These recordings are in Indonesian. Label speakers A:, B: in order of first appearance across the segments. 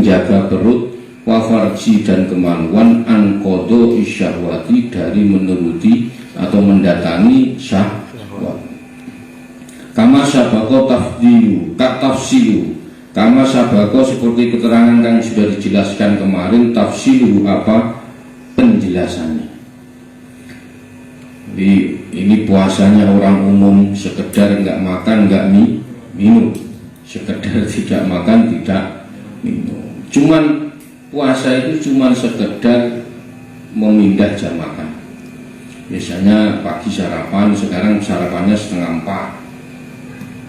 A: menjaga perut, wa farji dan kemaluan, an qada isyahwati dari menuruti atau mendatangi syahwat. Kama sabako tafsilu, kama sabako seperti keterangan yang sudah dijelaskan kemarin, tafsilu apa penjelasannya. Jadi ini puasanya orang umum, sekedar nggak makan nggak minum, sekedar tidak makan tidak minum. Cuman puasa itu cuman sekedar memindah jam makan. Biasanya pagi sarapan, sekarang sarapannya 3:30.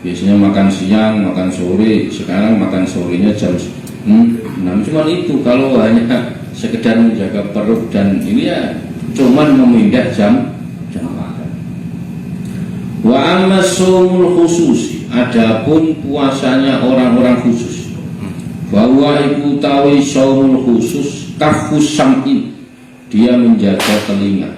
A: Biasanya makan siang, makan sore, sekarang makan sorenya jam 6. Cuman itu, kalau hanya sekedar menjaga perut dan ini ya cuman memindah jam makan. Wa amma shaumul khususi, adapun puasanya orang-orang khusus, bahwa iku tawi shaumul khusus kafus sam'in, dia menjaga telinga,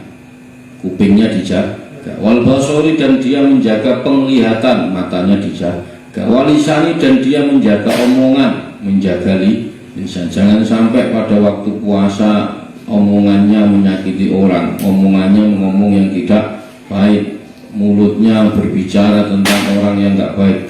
A: kupingnya dijaga, wal basori dan dia menjaga penglihatan, matanya dijaga, wal lisani dan dia menjaga omongan, menjaga lisan. Jangan sampai pada waktu puasa omongannya menyakiti orang, omongannya ngomong yang tidak baik, mulutnya berbicara tentang orang yang tidak baik.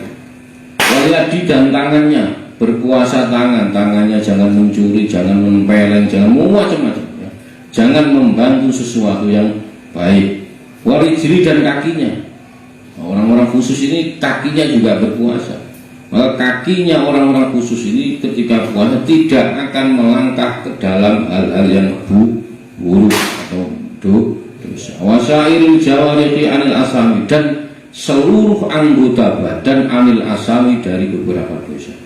A: Wal yadi dan tangannya, berpuasa tangannya jangan mencuri, jangan menempeleng, jangan macam-macam ya. Jangan membantu sesuatu yang baik. Warijli dan kakinya, orang-orang khusus ini kakinya juga berpuasa. Maka kakinya orang-orang khusus ini ketika puasa tidak akan melangkah ke dalam hal-hal yang buruk atau dosa. Wasairul jawarihi anil asami, dan seluruh anggota badan anil asami dari beberapa dosa.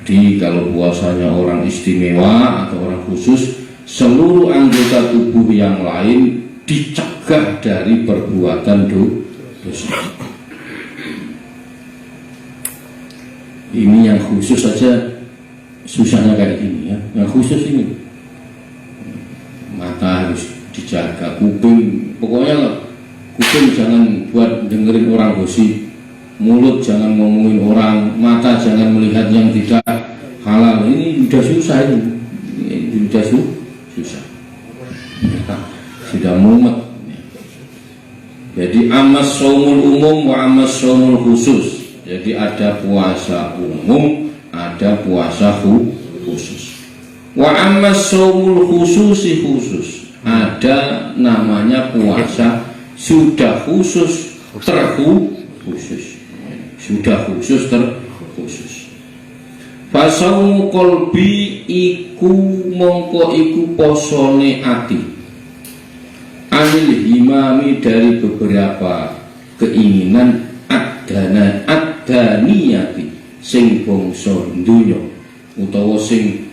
A: Jadi kalau puasanya orang istimewa atau orang khusus, seluruh anggota tubuh yang lain dicegah dari perbuatan dosa. Ini yang khusus saja susahnya kayak gini ya. Yang khusus ini mata harus dijaga, kuping, pokoknya kuping jangan buat dengerin orang gosip, mulut jangan ngomongin orang, mata jangan melihat yang tidak halal. Ini sudah susah ini sudah susah. Sudah mumet. Jadi amas shaumul umum wa amas shaumul khusus. Jadi ada puasa umum, ada puasa khusus. Wa amas shaumul khususi khusus. Ada namanya puasa sudah khusus terkhusus. Sudah khusus terkhusus. Fasaumu qalbi iku mongko iku posone ati. Anil himami dari beberapa keinginan adaniyati sing bangsa dunya utawa sing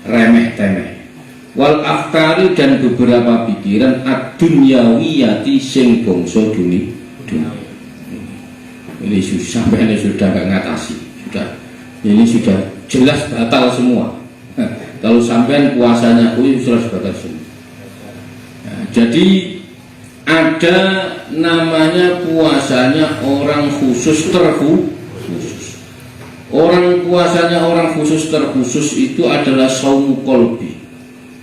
A: remeh-temeh, wal aftari dan beberapa pikiran ad-dunyawiyati sing bangsa dunia. Ini susah, ini sudah nggak ngatasi, ini sudah jelas batal semua. Kalau sampean puasanya sudah batal semua. Jadi ada namanya puasanya orang khusus terkhusus. Orang puasanya orang khusus terkhusus itu adalah shaumu qalbi.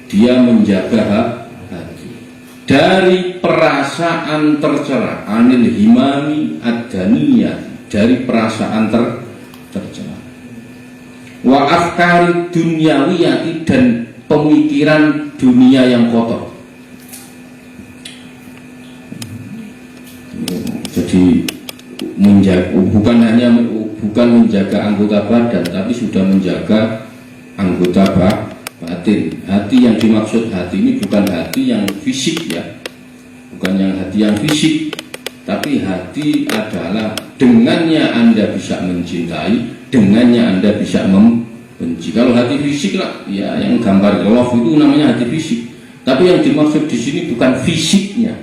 A: Dia menjaga hati dari perasaan tercela, anil himami ad-daniyah, dari perasaan tercela. Wa afkari dunyawiyati dan pemikiran dunia yang kotor. Jadi bukan menjaga anggota badan, tapi sudah menjaga anggota batin. Hati yang dimaksud hati ini bukan hati yang fisik ya, bukan yang hati yang fisik, tapi hati adalah dengannya Anda bisa mencintai, dengannya Anda bisa membenci. Kalau hati fisik lah, ya yang gambar love itu namanya hati fisik. Tapi yang dimaksud di sini bukan fisiknya,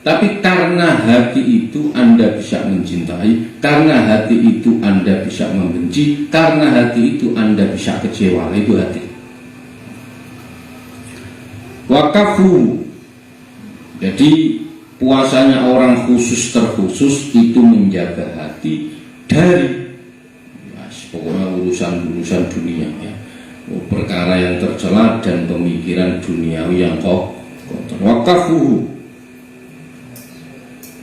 A: tapi karena hati itu Anda bisa mencintai, karena hati itu Anda bisa membenci, karena hati itu Anda bisa kecewa. Itu hati. Wakafu. Jadi puasanya orang khusus terkhusus itu menjaga hati dari pokoknya urusan dunia ya. perkara yang tercela dan pemikiran duniawi yang kotor.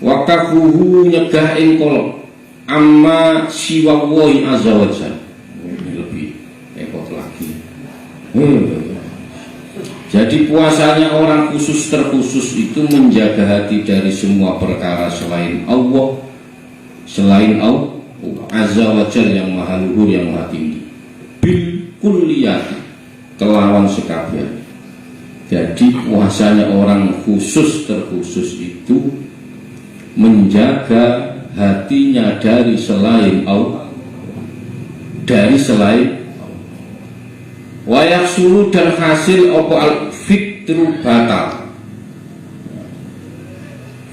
A: Wakafuhu nyegah ing kolok amma siwallahi azza wa jalla. Ini lebih repot lagi. Jadi puasanya orang khusus terkhusus itu menjaga hati dari semua perkara selain Allah, selain Allah azza wa jalla yang maha luhur, yang maha tinggi, bil kulliyati, kelawan sekabian. Jadi puasanya orang khusus terkhusus itu menjaga hatinya dari selain Allah, dari selain wayak sulu, dan hasil opo al fitru batal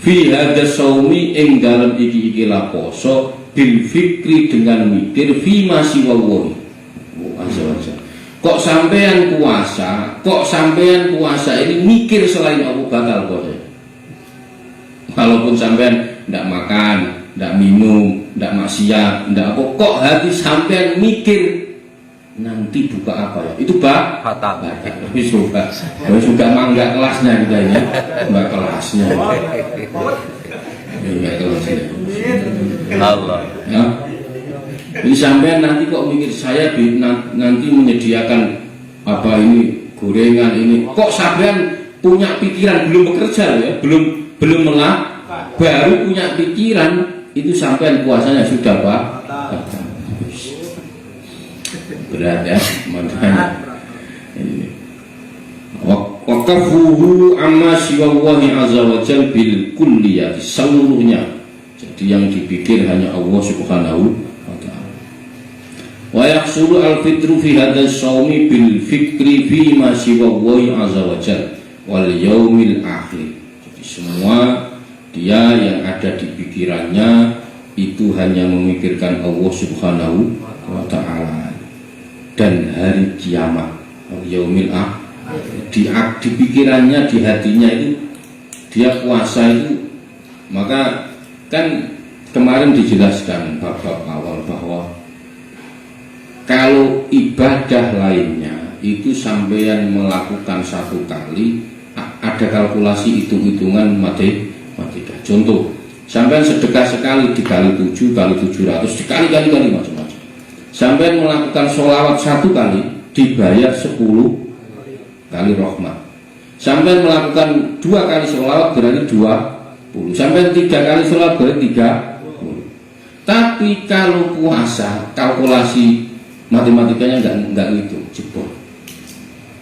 A: fi hada saumi ing dalam iki poso bil fikri, dengan mikir fi masih wawohi. Kok sampean puasa ini mikir selain Allah batal kok. Walaupun sampean ndak makan, ndak minum, ndak maksiat, ndak apa, kok hati sampean mikir nanti buka apa ya, itu batal. Sudah mangga kelasnya kita ini, mbak kelasnya. Mbak kelasnya. Allah. Ya. Jadi sampean nanti kok mikir saya nanti menyediakan apa ini gorengan ini, kok sampean punya pikiran belum bekerja ya, belum melah, baru punya pikiran, itu sampean puasanya sudah batal. Berat ya, makanya waqafuhu amma siwallahi azza wa jal bil kulliyati, seluruhnya. Jadi yang dipikir hanya Allah subhanahu wa ta'ala. Wa yahsulu al-fitru fi hadha shaumi bil fikri fi ma siwallahi azza wa jal wal yaumil akhir. Jadi semua dia yang ada di pikirannya itu hanya memikirkan Allah subhanahu wa ta'ala dan hari kiamat, yaumil akhir. Di pikirannya, di hatinya itu dia puasa itu. Maka kan kemarin dijelaskan bab-bab awal bahwa kalau ibadah lainnya itu sampean melakukan satu kali ada kalkulasi hitung-hitungan matematika. Contoh, sampean sedekah sekali dikali 7 kali 700 dikali-kali macam-macam. Sampai melakukan sholawat satu kali dibayar 10 kali rahmat. Sampai melakukan 2 kali sholawat berarti 20. Sampai 3 kali sholawat berarti 30. Tapi kalau puasa kalkulasi matematikanya enggak gitu, jebol.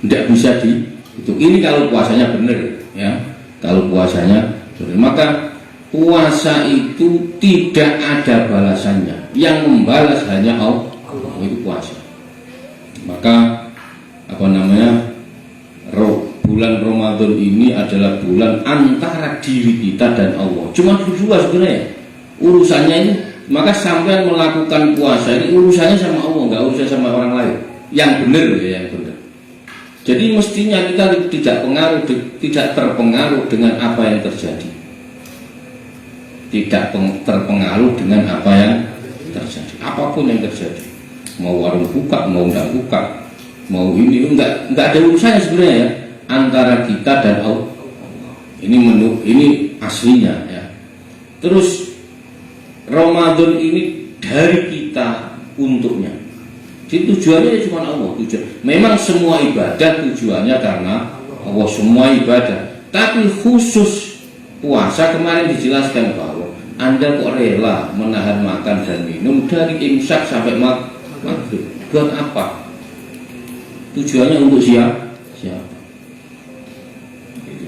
A: Enggak bisa dihitung. Ini kalau puasanya benar ya. Kalau puasanya benar, maka puasa itu tidak ada balasannya. Yang membalas hanya Allah. Itu puasa. Maka bulan Ramadan ini adalah bulan antara diri kita dan Allah. Cuma berdua sebenarnya urusannya ini. Maka sampai melakukan puasa ini urusannya sama Allah, nggak urusan sama orang lain. Yang benar ya, yang benar. Jadi mestinya kita tidak terpengaruh dengan apa yang terjadi. Tidak terpengaruh dengan apa yang terjadi. Apapun yang terjadi. Mau warung buka, mau enggak buka, mau ini enggak ada urusannya sebenarnya ya, antara kita dan Allah. Ini aslinya ya. Terus Ramadan ini dari kita untuknya. Jadi tujuannya cuma Allah. Memang semua ibadah tujuannya karena Allah, semua ibadah. Tapi khusus puasa kemarin dijelaskan bahwa Anda kok rela menahan makan dan minum dari imsak sampai maghrib. Buat apa? Tujuannya untuk siapa?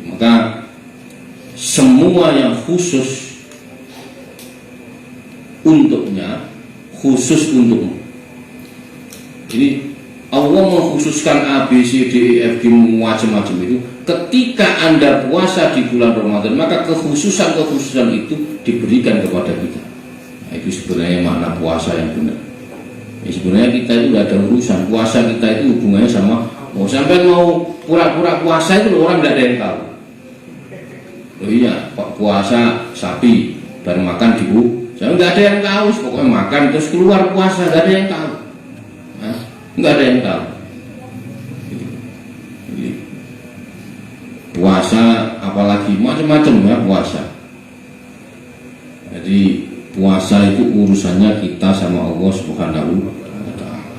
A: Maka semua yang khusus untuknya, khusus untukmu. Jadi Allah mengkhususkan A, B, C, D, E, F, G macam-macam itu. Ketika Anda puasa di bulan Ramadan, maka kekhususan itu diberikan kepada kita. Nah, itu sebenarnya makna puasa yang benar. Ya, sebenarnya kita itu tidak ada urusan. Puasa kita itu hubungannya sama sampai mau pura-pura puasa itu orang tidak ada yang tahu. Oh iya, puasa sapi baru makan di bu, saya nggak ada yang tahu. Pokoknya makan terus keluar puasa, nggak ada yang tahu. Nggak ada yang tahu. puasa, apalagi macam-macam ya puasa. Jadi puasa itu urusannya kita sama Allah Subhanahu wa ta'ala.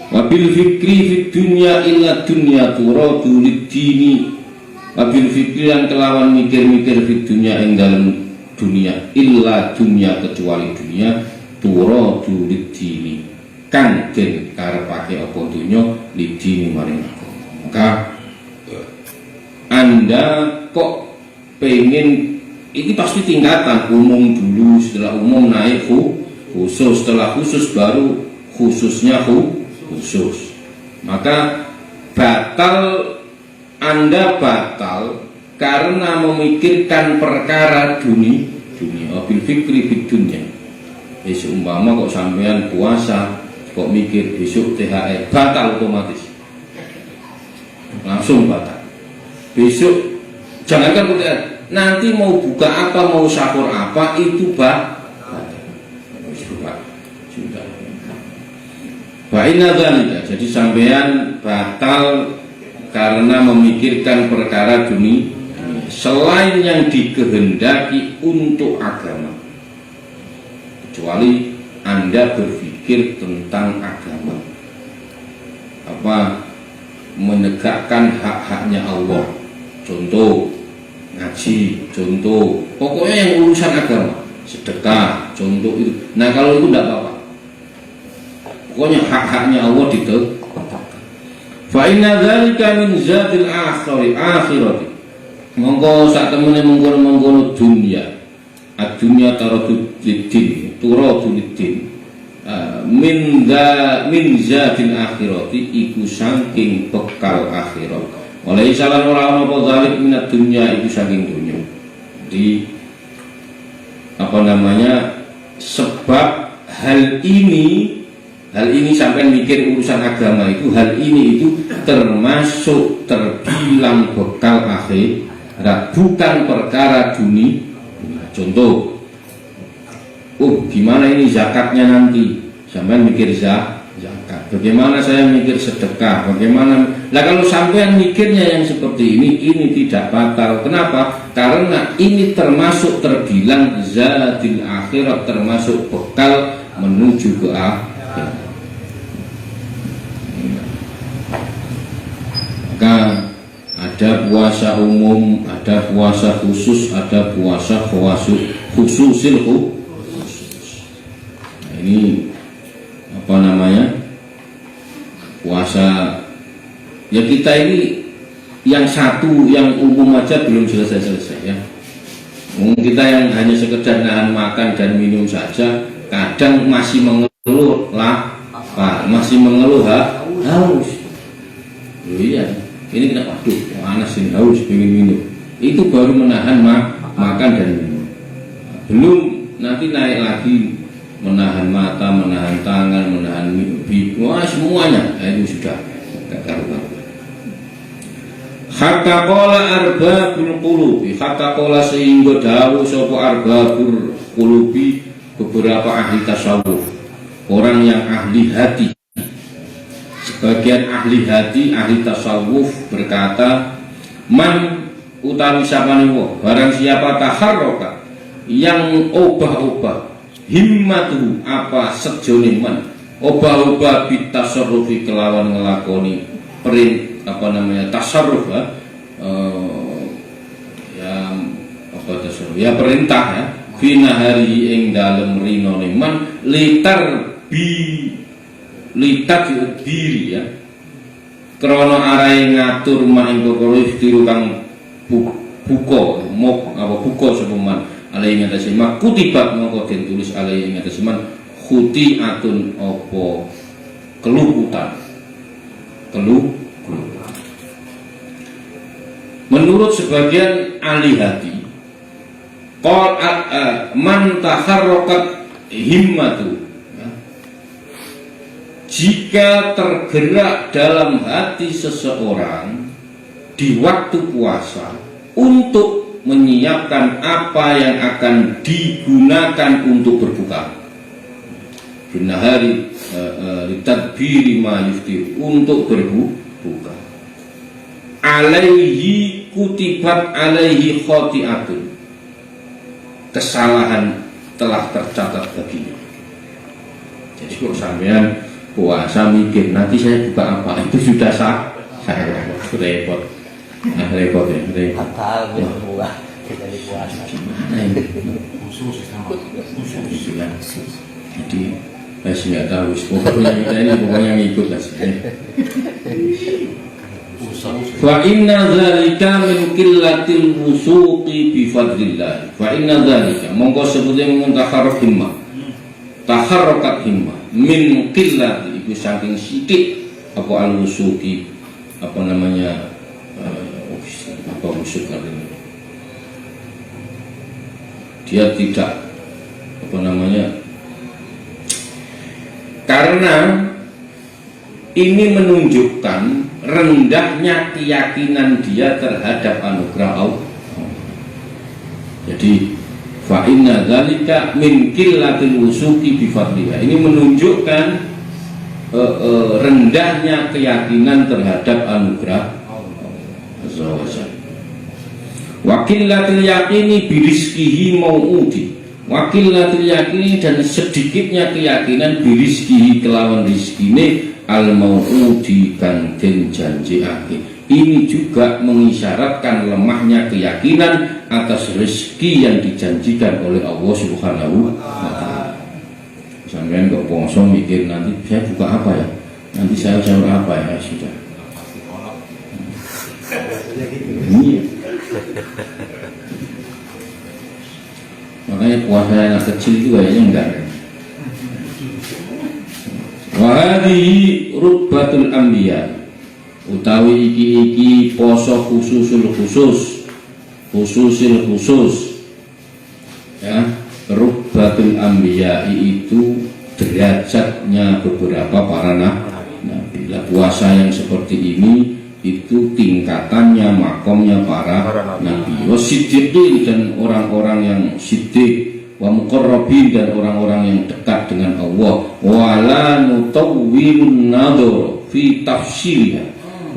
A: Wabil fikri fid dunya illa dunya turadu lid-dini. Wabil fikri yang kelawan mikir-mikir fid dunya ing dalam dunia illa dunya kecuali dunia turadu lid-dini. Kang den karepake apa dunya lid-dini maring aku. Maka Anda kok pengen, ini pasti tingkatan umum dulu, setelah umum naik khusus, setelah khusus baru khususnya khusus. Maka Anda batal karena memikirkan perkara dunia. Bil fikri fid dunya. Seumpama kok sampean puasa kok mikir besok THR, batal otomatis, langsung batal. Besok jangankan THR, nanti mau buka apa, mau sahur apa, itu sudah. Ba'inna dzalika, jadi sampean batal karena memikirkan perkara dunia selain yang dikehendaki untuk agama, kecuali Anda berpikir tentang agama, apa menegakkan hak-haknya Allah, contoh ngaji, contoh pokoknya yang urusan agama, sedekah, contoh itu. Nah kalau itu tidak apa-apa, pokoknya hak-haknya Allah ditegakkan. Fa inna dzalika min zatil akhirati. Monggo sak temene mengkono dunya. Ad-dunya taradud lid-din, turadud lid-din. Min zatil akhirati iku saking bekal akhirat. Oleh salan ora ana apa zalik minat dunya iku saking dunya. Di apa namanya, sebab hal ini sampai mikir urusan agama itu, hal ini itu termasuk terbilang bekal akhirat, bukan perkara dunia. Contoh, gimana ini zakatnya nanti, sampai mikir zakat. Bagaimana saya mikir sedekah, bagaimana? Nah kalau sampean mikirnya yang seperti ini tidak batal. Kenapa? Karena ini termasuk terbilang zatil akhirat, termasuk bekal menuju ke akhirat. Maka ada puasa umum, ada puasa khusus, ada puasa khususil khusus. Nah, ini apa namanya, puasa ya kita ini yang satu, yang umum aja belum selesai ya. Kita yang hanya sekedar nahan makan dan minum saja kadang masih mengeluh masih mengeluh haus. Iya, ini kenapa? Aduh, panas ini, haus, ingin minum. Itu baru menahan makan dan minum. Belum nanti naik lagi menahan mata, menahan tangan, menahan wah semuanya. Itu sudah gak karuan. Hatta qala arbabul qulubi, hatta qala sehingga dawuh sapa arbabul qulubi, beberapa ahli tasawuf, orang yang ahli hati. Sebagian ahli hati, ahli tasawuf berkata, man utawi sapane wong, barang siapa taharroka yang obah-obah himmatu apa sejone man, obah-obah bitasarrufi kelawan ngelakoni apa namanya tasarruf ya apa tasarruf ya perintah ya fina hari ing dalem rinone man litar diri ya krana arahe ngatur maing perkara istiru kang buka sapa man alai ing atase mak kutibat mongko den tulis alai ing atase man khuti atun apa keluputan. Menurut sebagian ahli hati, man taharrokat himmatu, jika tergerak dalam hati seseorang di waktu puasa untuk menyiapkan apa yang akan digunakan untuk berbuka, binahari litadbiri ma yuftir, untuk berbuka, alaihi kutibat alaihi khoti'atun, kesalahan telah tercatat baginya. Jadi kalau sampean puasa mikir nanti saya buka apa, itu sudah sah, saya repot. Nah, repot ya, repot.
B: Dari puasa.
A: Gimana ini? Khusus ya. Jadi masih nggak tahu. Pokoknya kita ini pokoknya ngikut lah sih. Fa inna dzalika min qillatil wusuqi bi fadlillah. Fa inna dzalika monggo sebutnya muntaharrak himmah. Taharrakat himmah min qillati iku saking sithik apa al wusuqi apa namanya apa wusuk artinya. Dia tidak apa namanya, karena ini menunjukkan rendahnya keyakinan dia terhadap anugerah Allah. Jadi fa inna dzalika min qillatil wusuqi bi fadliha. Ini menunjukkan rendahnya keyakinan terhadap anugerah Allah. Wakilatil yakini birizkihi mau'udi, wakilatil yakini dan sedikitnya keyakinan birizkihi kelawan rizkine al mau'udi kang den janjiake. Ini juga mengisyaratkan lemahnya keyakinan atas rezeki yang dijanjikan oleh Allah Subhanahu wa ta'ala. Sampean kok poso mikir nanti saya buka apa ya, nanti saya sahur apa ya, sudah ini. Makanya puasa anak kecil itu kayaknya enggak. Wa hadhihi rutbatul anbiya, utawi iki poso khususul khusus ya. Rutbatul anbiya itu derajatnya beberapa para nabi. Puasa yang seperti ini itu tingkatannya, makomnya para nabi. Wasiddiqin dan orang-orang yang siddiq, wa muqarrabin dan orang-orang yang dekat dengan Allah. Wala nutawwilun nadhar fi tafsirha,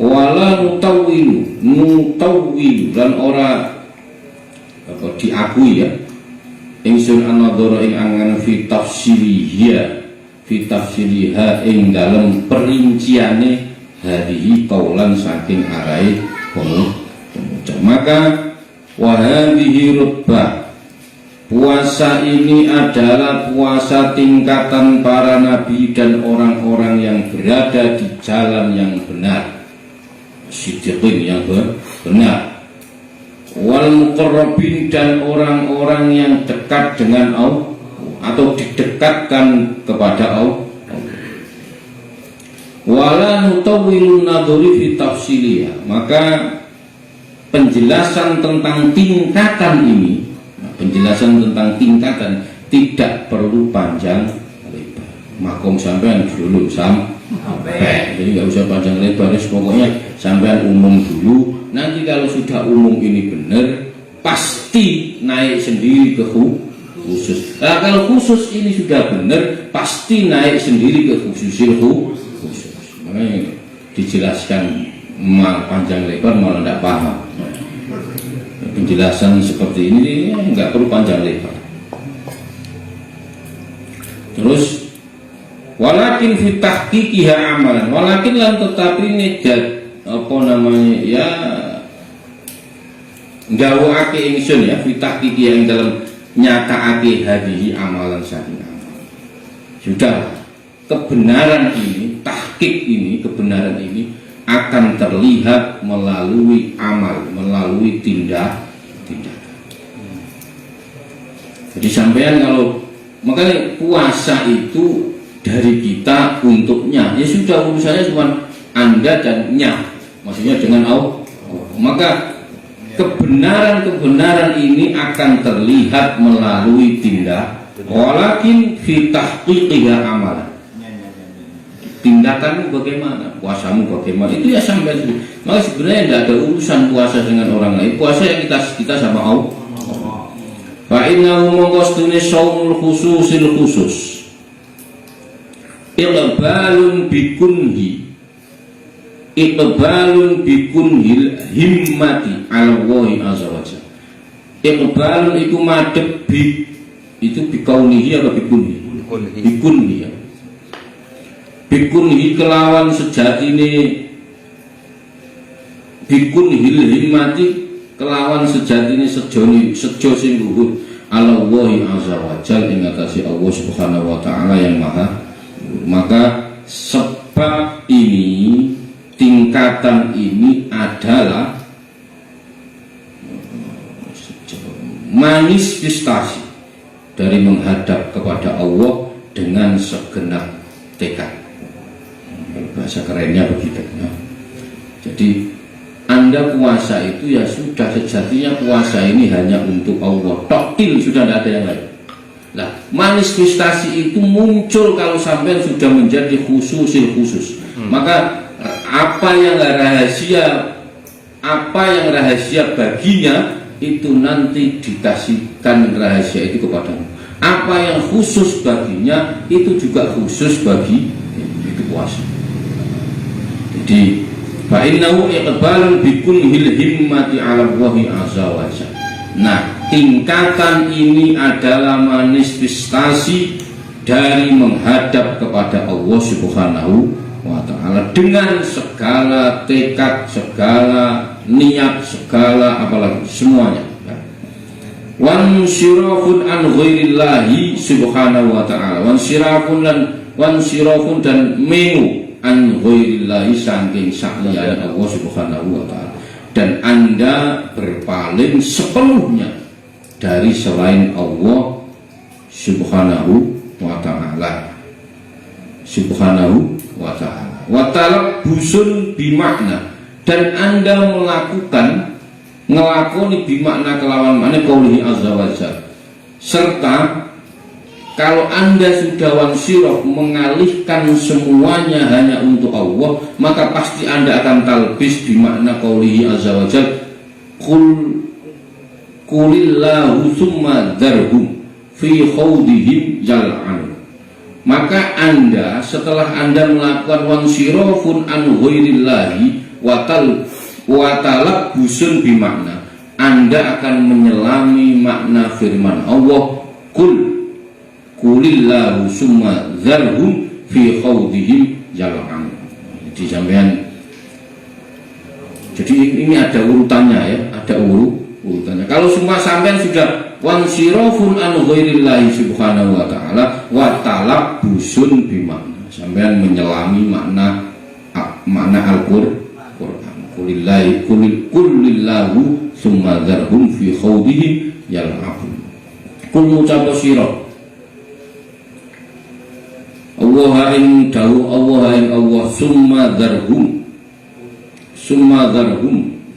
A: wala nutawwil dan ora apa diakui ya. Ingsun an-nadhara ing angan fi tafsiriha ing dalam perinciane hadihi kaulan saking arai pemuja. Maka wahadihi rutbah, puasa ini adalah puasa tingkatan para nabi dan orang-orang yang berada di jalan yang benar, siddiqin yang benar, wal muqarrabin dan orang-orang yang dekat dengan Allah atau didekatkan kepada Allah. Wala nutawwilun nadhari fi tafsiliha, maka penjelasan tentang tingkatan ini, penjelasan tentang tingkatan tidak perlu panjang lebar. Makom sampean dulu sampai, jadi nggak usah panjang lebar, pokoknya sampean umum dulu. Nanti kalau sudah umum ini benar, pasti naik sendiri ke khusus. Nah, kalau khusus ini sudah benar, pasti naik sendiri ke khususil khusus. Makanya dijelaskan panjang lebar malah tidak paham. Penjelasan seperti ini nggak perlu panjang lebar. Terus walakin fi tahqiqiha amalan, walakin lan tetapi negat apa namanya ya ndawake ingsun ya fi tahqiqiha yang dalam nyataake hadihi amalan saking amal. Sudah, kebenaran ini, tahqiq ini, kebenaran ini akan terlihat melalui amal, melalui tindakan. Jadi sampean kalau makanya puasa itu dari kita untuknya, ya sudah urusannya cuma Anda dan nya, maksudnya dengan Allah. Maka kebenaran ini akan terlihat melalui tindakan. Walakin fi tahqiqiha amalan, tindakanmu bagaimana, puasamu bagaimana, itu ya sampai itu. Maka sebenarnya tidak ada urusan puasa dengan orang lain. Puasa yang kita sama Allah. Fa innahu mongkostune shaumul khususil khusus, iqbalun bikunhi, iqbalun bikunhil himmati ala Allahi azza wa jalla. Iqbalun itu madhep bi, itu bikaunihi atau bikunhi? Bikunhi ya. Bikunhi kelawan sejatine, bikunhil himmati kelawan sejatine sejo sing luhur ala Allahi azza wa jalla ing atase Allah subhanahu wa ta'ala yang maha. Maka sebab ini, tingkatan ini adalah manifestasi dari menghadap kepada Allah dengan segenap tekad. Bahasa kerennya begitu ya. Jadi Anda puasa itu ya sudah, sejatinya puasa ini hanya untuk Allah, tokil, sudah tidak ada yang lain. Nah, manifestasi itu muncul kalau sampai sudah menjadi khususil khusus. Maka apa yang rahasia baginya itu nanti dikasihkan rahasia itu kepadamu. Apa yang khusus baginya itu juga khusus bagi itu puasa. Jadi fa innahu iqbalun bikunhil himmati 'ala Allahi azza wa jalla. Nah, tingkatan ini adalah manifestasi dari menghadap kepada Allah Subhanahu wa ta'ala dengan segala tekad, segala niat, segala apalagi semuanya. Wan sirafun an ghairillahi subhanahu wa ta'ala. Wan sirafun dan mengu an ghairillahi saking saliyane Allah subhanahu wa ta'ala. Dan Anda berpaling sepenuhnya dari selain Allah subhanahu wa ta'ala. Subhanahu wa ta'ala. Wa ta'ala busun bimakna, dan Anda melakukan ngelakoni bimakna kelawan makna qaulihi azza wa jalla. Serta kalau Anda sudah wansirah mengalihkan semuanya hanya untuk Allah, maka pasti Anda akan talbis bimakna qaulihi azza wa jalla, qulillahu summa dzarhum fi khawdihim yal'an. Maka Anda setelah Anda melakukan wansirafun an ghairillahi wa talabbusun bimakna, Anda akan menyelami makna firman Allah, qulillahu summa dzarhum fi khawdihim yal'an. Jadi sampean, jadi ini ada urutannya ya, ada urutannya. Kalau semua sampean sudah wansirafun an ghairillahi subhanahu wa ta'ala wa talabbusun bimakna, sampean menyelami makna Al-Qur'an. Qulillahu summa dzarhum fi khawdihim yal'abun. Kul ngucap sira Allah ing dawu Allah ing Allah summa dzarhum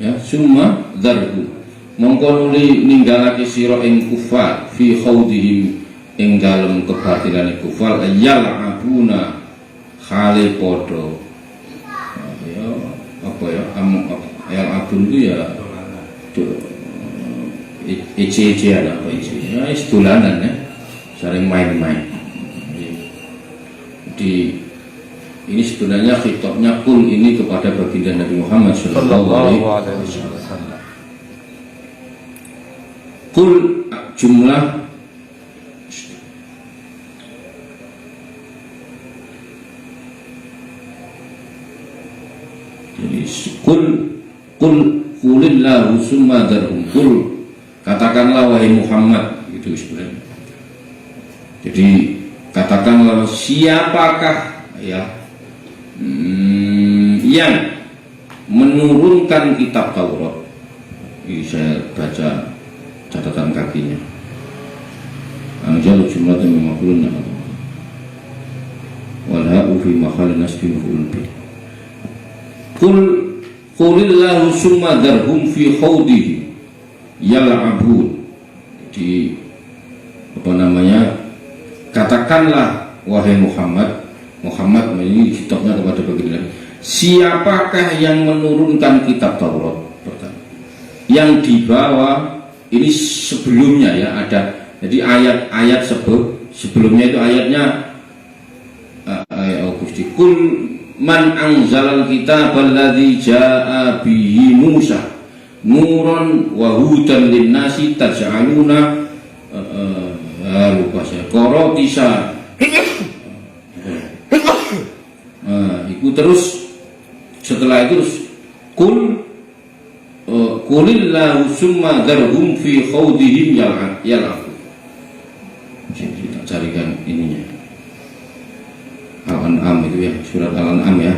A: ya, summa dzarhum mongko nuli ninggalake sira ing kufar fi khawdihim ing dalem kebatilane kufar yal'abuna khale padha ya apa ya yang abun itu ya ece-ecean apa ece ya istulanan ya, saling main-main. Jadi ini sebenarnya khitabnya kul ini kepada baginda Nabi Muhammad sallallahu alaihi wasallam. Kul jumlah jadi kulillahu summa dzarhum, katakanlah wahai Muhammad, itu sebenarnya. Jadi katakanlah siapakah ya yang menurunkan kitab Taurat. Ini saya baca catatan kakinya. Anjal jumlatan mimaqulun wal ha'u fi mahall nasbi maf'ul bih. Qulillahu summa dzarhum fi khawdihi yal'abun. Jadi apa namanya, katakanlah wahai Muhammad ini kitabnya kepada baginda, siapakah yang menurunkan kitab Taurat? Pertama, yang dibawa ini sebelumnya ya ada, jadi ayat-ayat sebelumnya itu ayatnya Gusti man anzalal kitab alladzi jaa bihi Musa nuran wa hudan linnasi taj'aluna lupa saya qarotisa. Itu terus setelah itu terus Qulillahu summa dharhum fi khawdihim yal'abu. Kita carikan ininya. Al-An'am itu ya, surat Al-An'am ya.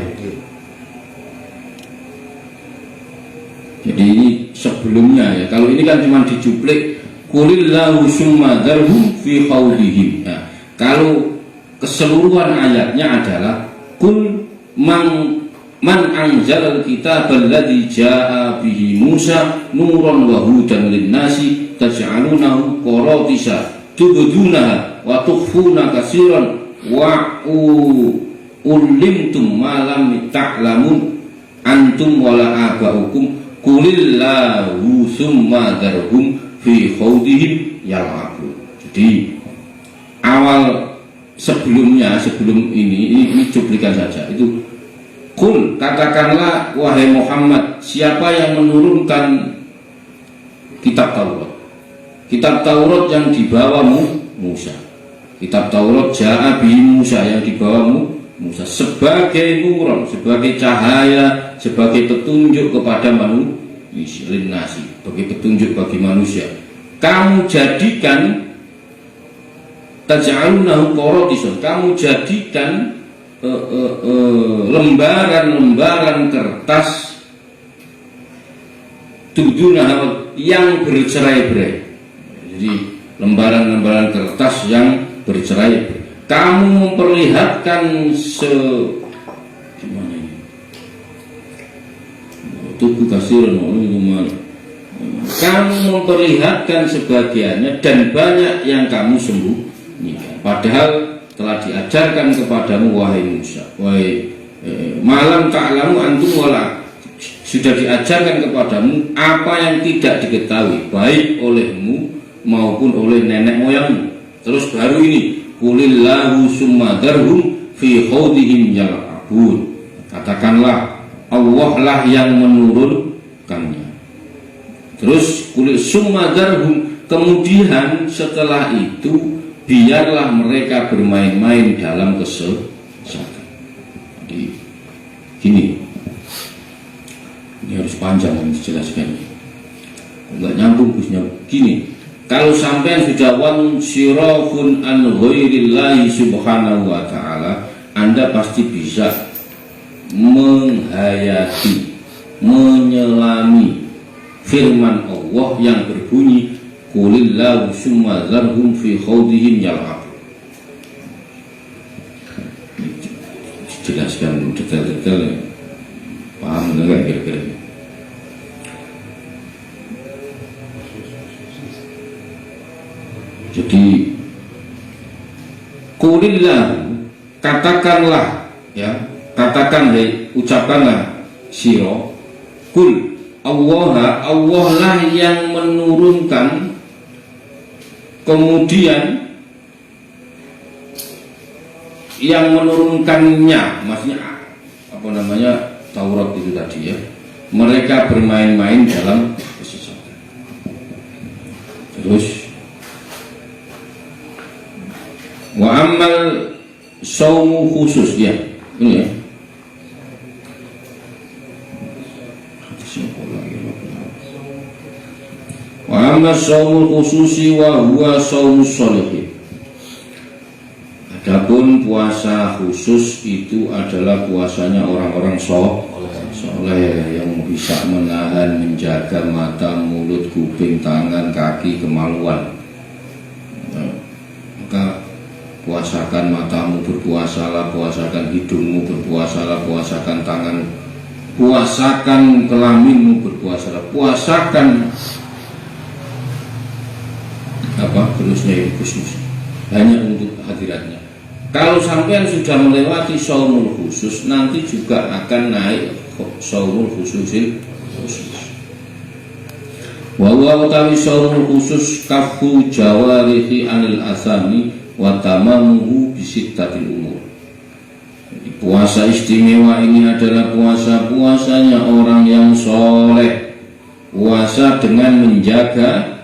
A: Jadi ini sebelumnya ya. Kalau ini kan cuma dijuplik Qulillahu summa dharhum fi khawdihim. Nah, kalau keseluruhan ayatnya adalah Qul man anzalal kitab alladzi jaa bihi Musa nuran wa hudan linnasi taj'alunahu qaratisa tubdunaha wa tukhfuna katsiran wa ulimtum ma lam ta'lamun antum wala abaukum qulillahu summa dharhum fi khawdihim yal'abu. Jadi awal sebelum ini cuplikan saja. Itu Qul, katakanlah wahai Muhammad, siapa yang menurunkan kitab Taurat? Kitab Taurat yang dibawamu Musa. Kitab Taurat jaa bihi Musa, yang dibawamu Musa sebagai nuron, sebagai cahaya, sebagai petunjuk kepada manusia, linnasi, sebagai petunjuk bagi manusia. Kamu jadikan taj'alunahu qaratisa, kamu jadikan lembaran-lembaran kertas tubdunaha yang bercerai-berai. Jadi lembaran-lembaran kertas yang bercerai-berai. Kamu memperlihatkan gimana ini? Tubuh kasiran kamu memperlihatkan sebagiannya dan banyak yang kamu sembunyikan. Padahal telah diajarkan kepadamu wahai Musa, wahai malam ta'lamu antum wala, sudah diajarkan kepadamu apa yang tidak diketahui baik olehmu maupun oleh nenek moyangmu. Terus baru ini qulillahu summa dharhum fi khawdihim yal'abun, katakanlah Allah lah yang menurunkannya. Terus qul summa dharhum, kemudian setelah itu biarlah mereka bermain-main dalam kesesatan. Jadi gini, ini harus panjang yang dijelaskan, enggak nyambung busnya. Gini, kalau sampai sudah wan sirafun an ghairillahi subhanahu wa ta'ala, Anda pasti bisa menghayati, menyelami firman Allah yang berbunyi Qulillahu summa dharhum fi khawdihim yal'abu. Jelaskan detail-detail, paham enggak kira-kira? Jadi Qulillahu, katakanlah ya, katakan ucapkanlah siro Qul, Allah lah yang menurunkan, kemudian yang menurunkannya, maksudnya apa namanya, Taurat itu tadi ya, mereka bermain-main dalam kesesatan. Terus wa amal saumu khusus ya, ini ya. Wa amma shaumul khususi wa huwa shaumus sholihin. Adapun puasa khusus itu adalah puasanya orang-orang soleh yang bisa menahan, menjaga mata, mulut, kuping, tangan, kaki, kemaluan. Maka puasakan matamu, berpuasalah, puasakan hidungmu, berpuasalah, puasakan tangan, puasakan kelaminmu, berpuasalah, puasakan apa terusnya itu khusus, hanya untuk hadiratnya. Kalau sampean sudah melewati shaumul khusus, nanti juga akan naik shaumul khususil khusus. Wa utawi shaumul khusus kafu jawarihi anil asami wa tamamuhu bisittatil umur. Puasa istimewa ini adalah puasanya orang yang soleh, puasa dengan menjaga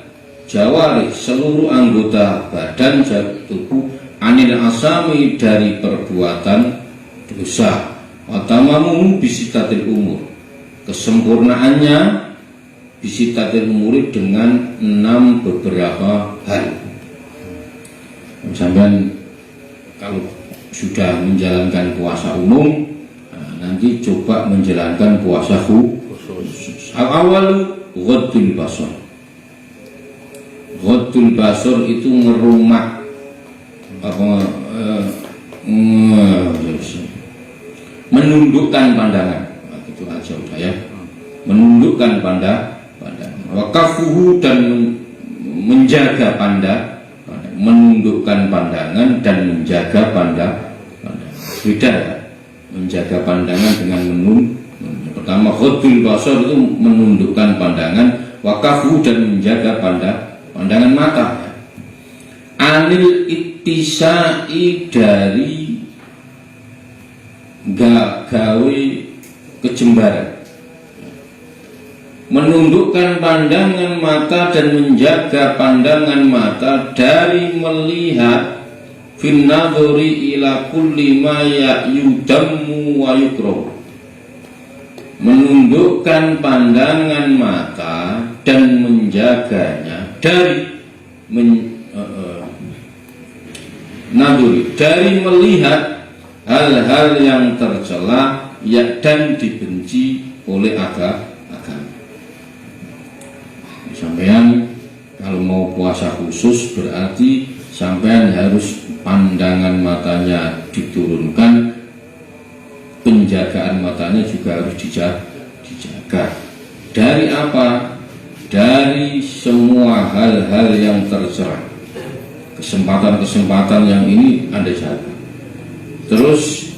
A: jawarih, seluruh anggota badan tubuh, anil asami, dari perbuatan dosa. Watamamu bisitatil umur, kesempurnaannya bisitatil umur dengan 6 beberapa hal. Sampai kalau sudah menjalankan puasa umum, nanti coba menjalankan puasa khusus. Al-awalu ghaddul basar. Ghaddul basar itu ngerumak menundukkan pandangan. Itu aja udah ya. Menundukkan pandangan. Wakafuhu, dan menjaga pandangan, menundukkan pandangan dan menjaga pandangan. Beda ya, menjaga pandangan dengan pertama ghaddul basar itu menundukkan pandangan, wakafuhu dan menjaga pandangan mata. Anil ittisai, dari gawe kejembaran, menundukkan pandangan mata dan menjaga pandangan mata dari melihat finnadhuri ila kulli ma yudammu wa yukrahu, menundukkan pandangan mata dan menjaganya dari nadhuri, dari melihat hal-hal yang tercela dan dibenci oleh agama. Sampean kalau mau puasa khusus berarti sampean harus pandangan matanya diturunkan, penjagaan matanya juga harus dijaga. Dari apa? Dari semua hal-hal yang tercela. Kesempatan-kesempatan yang ini Anda jaga. Terus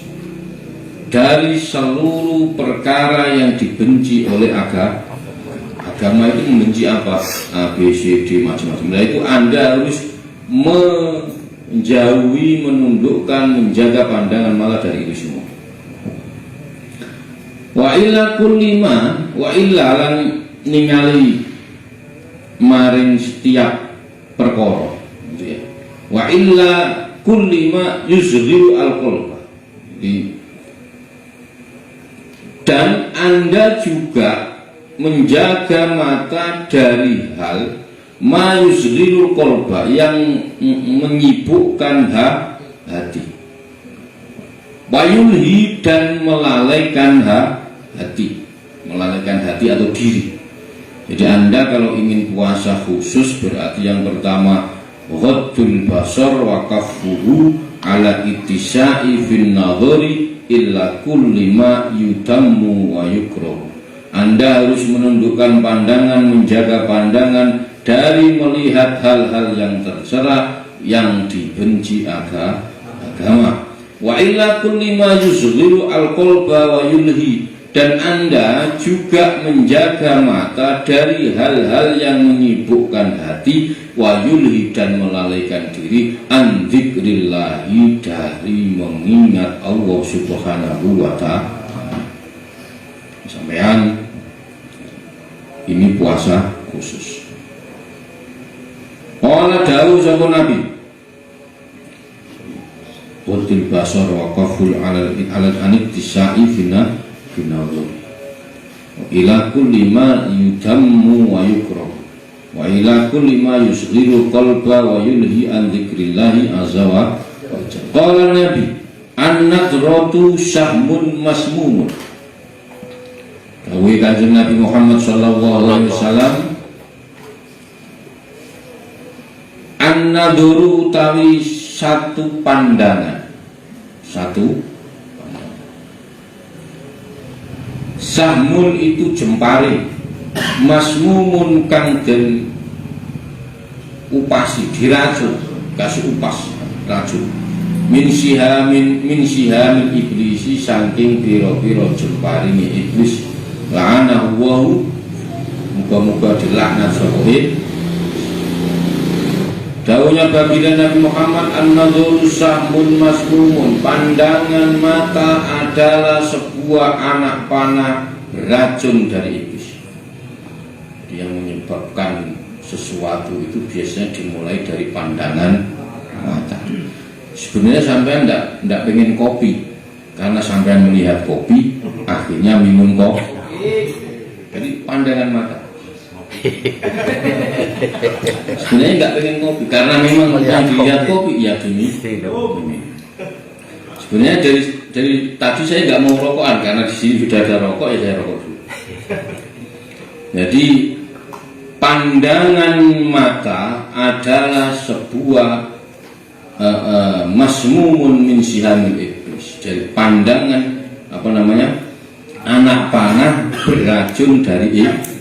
A: dari seluruh perkara yang dibenci oleh agama itu membenci apa? A, B, C, D, macam-macam. Nah itu Anda harus menjauhi, menundukkan, menjaga pandangan malah dari itu semua. Wa illa kullima, wa illa lan ningali maring setiap perkara, gitu ya. Wa illa kullima yuzghiru al-qalba. Dan Anda juga menjaga mata dari hal ma yuzghirul qalba, yang menyibukkan hati, bayulhi, dan melalaikan hati, melalaikan hati atau diri. Jadi Anda kalau ingin puasa khusus berarti yang pertama ghaddul basar wa kaffuhu ala ittisai fin nadhari illa kulli ma yutammu wa yukrahu. Anda harus menundukkan pandangan, menjaga pandangan dari melihat hal-hal yang tercela, yang dibenci agama. Wa illa kulli ma yuzghiru al-qalba wa yulhi, dan Anda juga menjaga mata dari hal-hal yang menyibukkan hati, wa yulhi, dan melalaikan diri, an dzikrillahi, dari mengingat Allah Subhanahu wa ta'ala. Sampean ini puasa khusus. Qala dawuh sapa Nabi, Qul basar wa qaful alal anittisai fina ila kulli ma yudammu wa yukrahu wa ila kulli ma yusghiru qalba wa yulhi an dzikrillahi azza wa jalla. Qala Nabi, an-nadratu syahmun masmumun. Dawuh Kanjeng Nabi Muhammad sallallahu alaihi wasallam, an-nadhuru utawi satu pandangan, sahmun itu jempari, masmumun kang den upasi, diracun, kasih upas, racun, min sihamin iblisi, saking piro-piro jemparinge iblis, la'anahu wahu, muga-muga dilaknat sapa Dawuhnya baginda Nabi Muhammad, an-nadhuru sahmun masmumun, pandangan mata adalah sebuah anak panah racun dari iblis. Yang menyebabkan sesuatu itu biasanya dimulai dari pandangan mata. Sebenarnya sampean tidak pengen kopi, karena sampean melihat kopi akhirnya minum kopi. Jadi pandangan mata. Sebenarnya nggak pengen kopi, karena memang yang dilihat kopi ya gini. Sebenarnya dari tadi saya nggak mau rokokan, karena di sini sudah ada rokok, ya saya rokok dulu. Jadi pandangan mata adalah sebuah masmumun min sihamil iblis. Jadi pandangan anak panah beracun dari iblis.